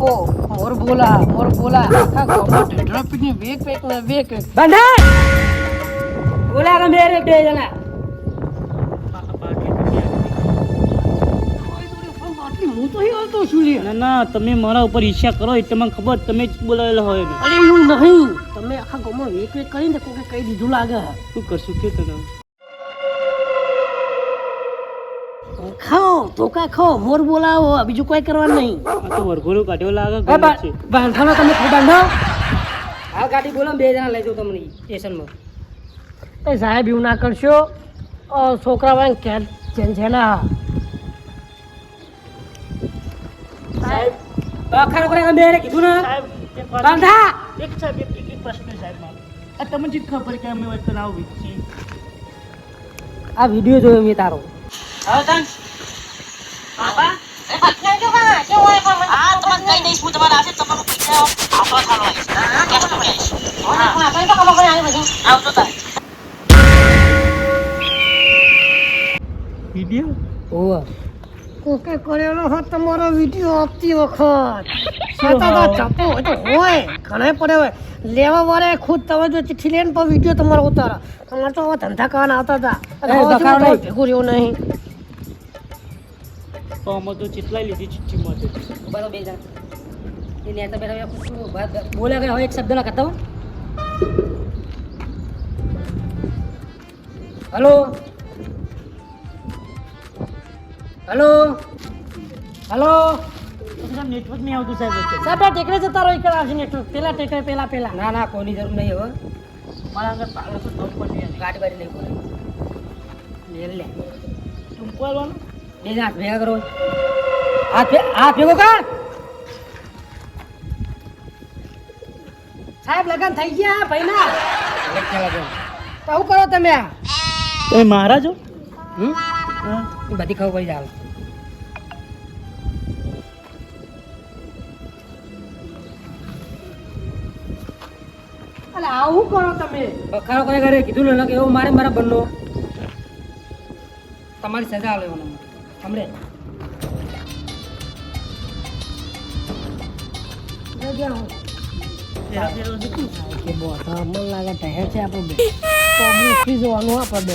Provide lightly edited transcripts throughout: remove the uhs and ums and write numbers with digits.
આપો મોર બોલા આખા ગામમાં ઢેઢરા પીને વેક બંધા બોલા કે મેરે બે જણા હું તો અહીં આવતો છું લે. ના તમે મારા ઉપર ઈર્ષ્યા કરો એટલે મને ખબર તમે જ બોલાવેલા હોય ને. અરે એવું નહીં, તમે આખા ગામમાં વેક કરીને કોકે કહી દીધું લાગે. શું કરશું કે તને ખાઓ ધોકા ખાઓ, મોર બોલાવો, બીજું કોઈ કરવાનું નહીં. આ તો વરઘોડો કાઢ્યો લાગે એ ગમે છે. બાંધવાનો તમે બાંધો. હાલ ગાડી બોલો બે જણા લઈ જાઉં તમને સ્ટેશનમાં. એ સાહેબ એવું ના કરશો, છોકરા વાળા ક્યાં છે સાહેબ ખારો કરે મેરે કીધું ને સાહેબ બાંધા. એક પ્રશ્ન સાહેબ મારો આ તમને જ ખબર કે અમે વચ્ચે આવું વિકસી આ વિડીયો જોયો મેં તારો. હવે તાન બાબા વિડીયો ઓવા કોકે કરેલો હોત તમારો વિડીયો આપતી વખત સાતા ચાપો હોય તો હોય ઘણા પડે હોય લેવા વાળા ખુદ તમે જો ચિઠ્ઠી લઈને પણ વિડીયો તમારો ઉતારા. તમારે તો આવા ધંધા કરવાના આવતા હતા, ભેગું રહ્યું નહીં. તો અમે તો ચેટલાય લીધી ચિઠ્ઠી માટે બરાબર બે જણા એ નેતા બેઠા બોલ્યા ગયા હોય એક શબ્દ ના કરતા. હલો હલો હલો નેટવર્ક નહીં આવતું સાહેબ વચ્ચે. સાહેબ ટેકરે જતા રહો, ఇక్కడ આવશે નેટવર્ક. પેલા ના કોઈની જરૂર નહીં હવે. મારા આગળ પાગલ તો દોડ પડી ગાડી બાડી નહીં બોલે લે ટૂંકો આવવાનું બે જણા ભેગા કરો. હાથ ભેગો કર. સાહેબ લગન થઈ ગયા ભાઈના. તો શું કરો તમે? તમે મારા છો બધી ખબર પડી જાય. અલે આવું કરો તમે? બખાડો કરે ઘરે કીધું ને કે એવું મારા બંનો તમારી સજા લેવાનો હમણે મન લાગે ઠહેર છે આપણું બે જોવાનું આપણે બે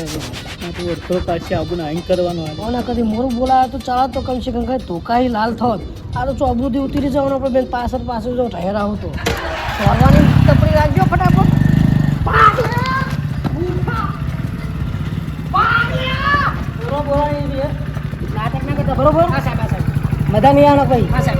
કદી મોરું બોલાવે તો ચાલો તો કમ સે કમ કઈ ધોકાઈ લાલ થોત. આ તો ચોબરુથી ઉતરી જવાનું આપણે બેન પાછળ જો ઠહેર આવું તો સોરવાની ટપરી રાખજો ફટાફટ. નાટક ના કરતા બરોબર. હા સાહેબ મજા નહીં આવવાના ભાઈ. હા સાહેબ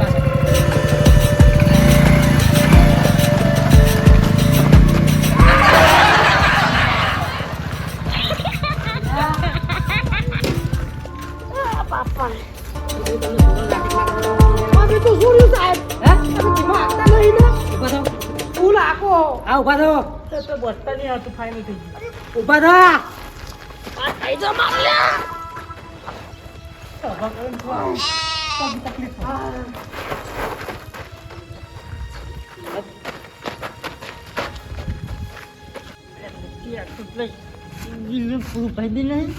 ઉભા થો. બસતા નહીં આવતું ફાઇનલ થઈ ગયું. ઉભા થો. પૂરું ભાઈ દે નહીં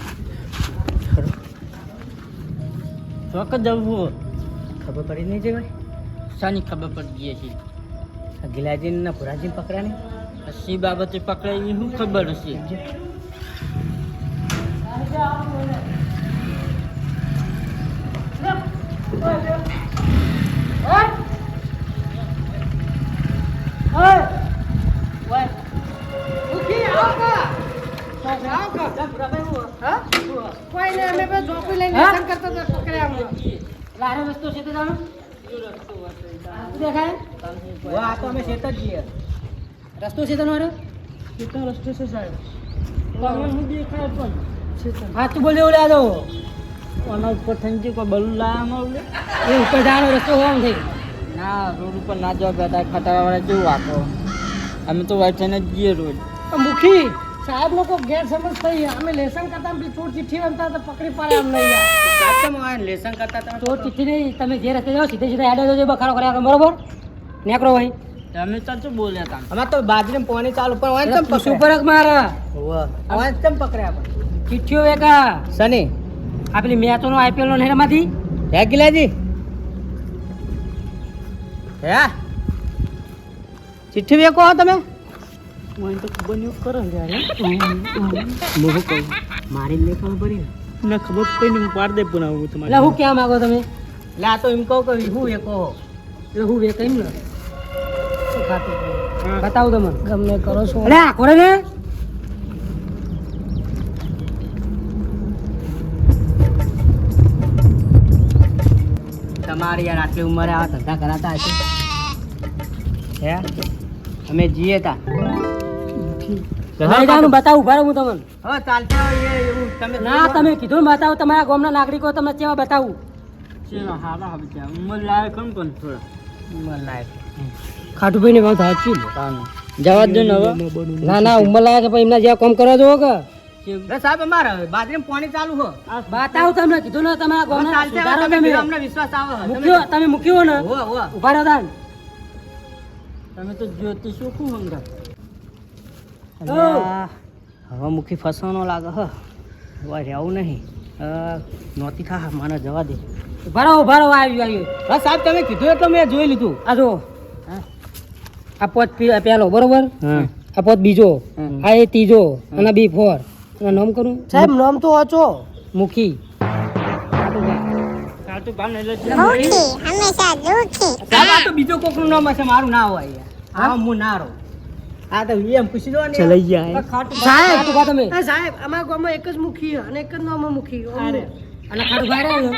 ચોક્કસ જવું. ખબર પડી નહીં છે ભાઈ? શાની ખબર પડી ગઈ છે? ગિલાજી ના ભુરાજી પકડ્યા ને સી બાબતે પકડાઈ શું ખબર હશે? રસ્તો છે તો જાણો દેખાય વાહ તો અમે શેત જ છીએ. રસ્તો છે તમારો? રસ્તો છે સાહેબ. હું દેખાય પણ હા તું બોલે ઓલે આ દો આના ઉપર થઈ કોઈ બલૂન લાવવામાં આવડે એ ઉપર જવાનો રસ્તો હોવાનો થઈ. ના રોડ ઉપર ના જવા બેઠા ખટાવાળા કેવું વાકો. અમે તો વાઈટ થઈને જ જઈએ રોજ. મુખી સાહેબ લોકો ગેરસમજ થઈ. અમે લેસન કરતા ચોર ચિઠ્ઠી રમતા તો પકડી પાડે અમ નહીં. લેસન કરતા તમે ચોર ચિઠ્ઠી નહીં. તમે જે રસ્તે જાઓ સીધે હેડે જજો બખાડો કર્યા બરોબર. નેકરો ભાઈ તમે તો શું બોલ્યા હતા? અમારે તો બાજરી પાણી ચાલુ પણ હોય તમ પશુ પરક મારા હોય તમ પકડ્યા પણ ચિઠ્ઠીઓ વેકા સની આ પેલી મેચો નો IPL નો નેરમાંથી હે ગિલાજી હે ચિઠ્ઠી વેકો હો તમે મને તો ખબર નહીં કરો ને યાર મોહ કહું મારી લે ખબર પડી ને ખબર કોઈ નહીં પાડ દે પણ આવું તમારે એટલે હું ક્યાં માંગો તમે એટલે આ તો એમ કહો કે હું વેકો એટલે હું વેક એમ ને શું ખાતું બતાવું તમે ગમે કરો છો અરે આ કોરે ને તમારી યાર આટલી ઉંમરે આ ધંધા કરાતા હશે હે અમે જીએ તા બતાવું ભારે હું તમને હવે ચાલશે એવું તમે ના તમે કીધું ને બતાવું તમારા ગામના નાગરિકો તમને કેવા બતાવું હારા હવે ત્યાં ઉંમર લાયક પણ થોડા ઉંમર લાયક ખાટુભાઈ ને વાત સાચી જવા દો ને હવે ના ના ઉંમર લાયક પછી એમના જેવા કામ કરવા દો કે સાહેબ અમારે બાજરીમાં પાણી ચાલુ હો બતાવું તમને કીધું ને તમારા ગામના અમને વિશ્વાસ આવે તમે મૂક્યો ને ઉભા રહો તાન તમે તો જ્યોતિ શું શું સમજા હવે મુખી ફસવાનો લાગે હ હવે રહેવું નહીં નોતી થા મને જવા દે ઉભા રહો આવ્યું હા સાહેબ તમે કીધું એટલે મેં જોઈ લીધું આ જો આ પોત પેલો બરોબર આ પોત બીજો આ એ ત્રીજો અને બી ફોર અને નામ કરું સાહેબ નામ તો વાંચો મુખી બીજો કોકનું નામ હશે મારું ના હોય હા હું ના રહું હા તો એમ પૂછી દો ને ચલાઈ ગયા સાહેબ અમારા ગામમાં એક જ મુખી અને એક જ નામ મુખી અને ખાટું ભાઈ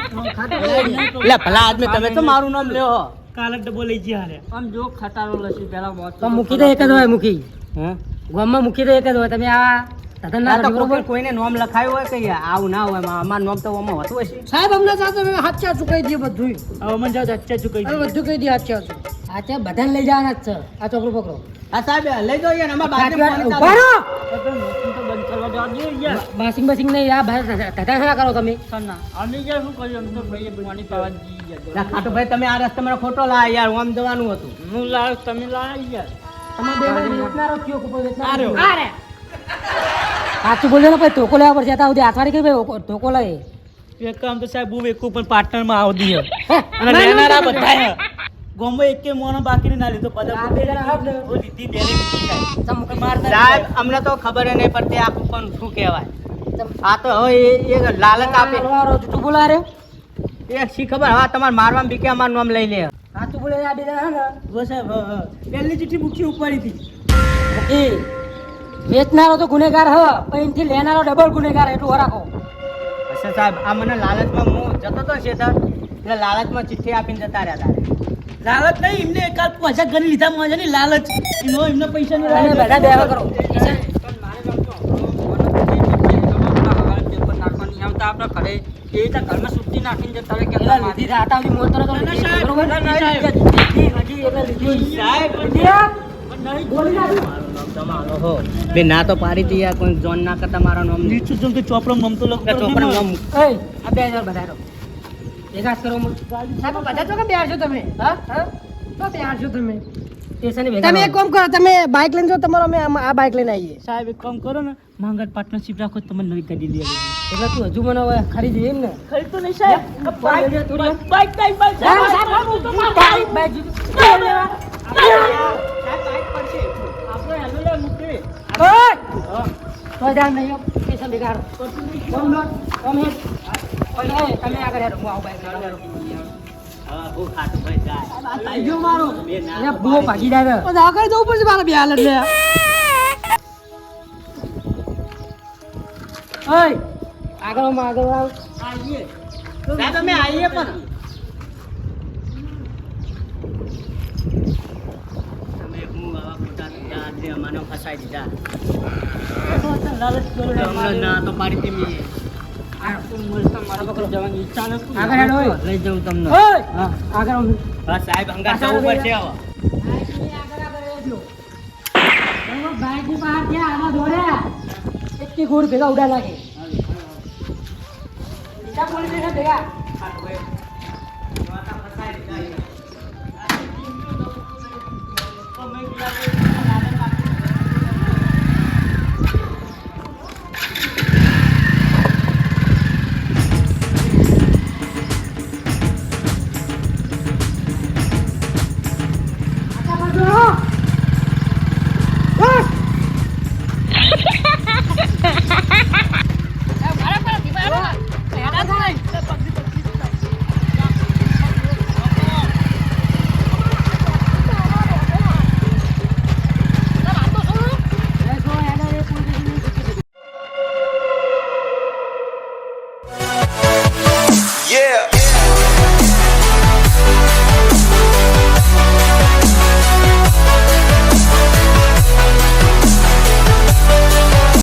એટલે ભલા આદમી તમે તો મારું નામ લ્યો કાલ ડબ્બો લઈ ગયા આમ જો ખટારો લસી પેલા તો મુખી તો એક જ હોય મુખી હા ગામમાં મુખી તો એક જ હોય તમે આ કોઈને નામ લખાયું હોય કે આવું ના હોય અમારું નામ તો આમાં હોતું હશે સાહેબ અમને સાથે હાચા ચૂકાઈ દઈએ બધું હવે મને જાવ હાચા ચૂકાઈ દે બધું કહી દે હાચા બધાને લઈ જવાના જ છે આ ચોકડું પકડો હા સાહેબ લઈ જાઓ યાર અમાર બાજુ બંધ કરવા જવા દે યાર વાશિંગ મશીન નહીં આ બહાર ધટા કરો તમે ના અમે યાર શું કર્યું અમે તો ભાઈ પાણી પાવા જી ગયા ખાટુ ભાઈ તમે આ રસ્તે મને ખોટો લાયા યાર ઓમ જવાનું હતું હું લાવ તમે લાવ યાર તમે બે વેચનારો કયો કુપો વેચનારો અરે સાચું બોલજો ને ભાઈ ધોકો લેવા પડશે ત્યાં સુધી આથવાડી કઈ ભાઈ ધોકો લઈ એક કામ તો સાહેબ હું એક પણ પાર્ટનર માં આવ દઈએ અને લેનારા બધા ગોમો એક કે મોનો બાકી ના લીધો સાહેબ અમને તો ખબર નહીં પડતી આ પણ શું કહેવાય આ તો હવે એ લાલચ આપે જૂઠું બોલા રે એ શી ખબર હા તમારે મારવા બીકે અમારું નામ લઈ લે સાચું બોલે આ બે જણા ને સાહેબ પહેલી ચિઠ્ઠી મૂકી ઉપાડી હતી મૂકી વેચનારો તો ગુનેગાર હ પણ એનથી લેનારો ડબલ ગુનેગાર એટલું રાખો અચ્છા સાહેબ આ મને લાલચમાં હું જતો તો છે એટલે લાલચમાં ચિઠ્ઠી આપીને જતા રહ્યા લાલચ નહીં એમને કાલ પૈસા ઘરે લીધા મજા નહીં લાલચ એમને પૈસા નહીં બધા બેવા કરો આપણા ઘરે એ રીતે ઘરમાં સુટ્ટી નાખીને જતા રહે કે લીધી રાતા આવી મોતર તો બે ના તો પાડી હતી યાર કોઈ જોન ના કરતા મારા નામ નીચું જોન તો ચોપડો નામ તો લખો ચોપડો નામ એ આ 2000 વધારો એકાસ કરો સાહેબ બધા તો કે બેરજો તમે હા હા તો બેરજો તમે સ્ટેશન ભેગા તમે એક કામ કરો તમે બાઇક લઈને જો તમારો અમે આ બાઇક લઈને આવીએ સાહેબ એક કામ કરો ને માંગટ પાર્ટનરશિપ રાખો તમને નવી ગાડી લઈ આવી એટલે તું હજુ મને ખરીદી એમ ને ખરીદ તો નહીં સાહેબ બાઇક તો જાણ નહીં સ્ટેશન ભેગા તમે આગળ હેરો હું આવું બાઇક આગળ જવું પડશે મારા બે હાલત લે આગળ આવીએ તમે આવીએ પણ તમે હું આવા ખોટા ધંધા મને ફસાઈ દીધા ના તો પાડી દેમી લઈ જાઉં તમને સાહેબ અંગા જવું પડશે એટલી ગોળ ભેગા ઉડા લાગે ભેગા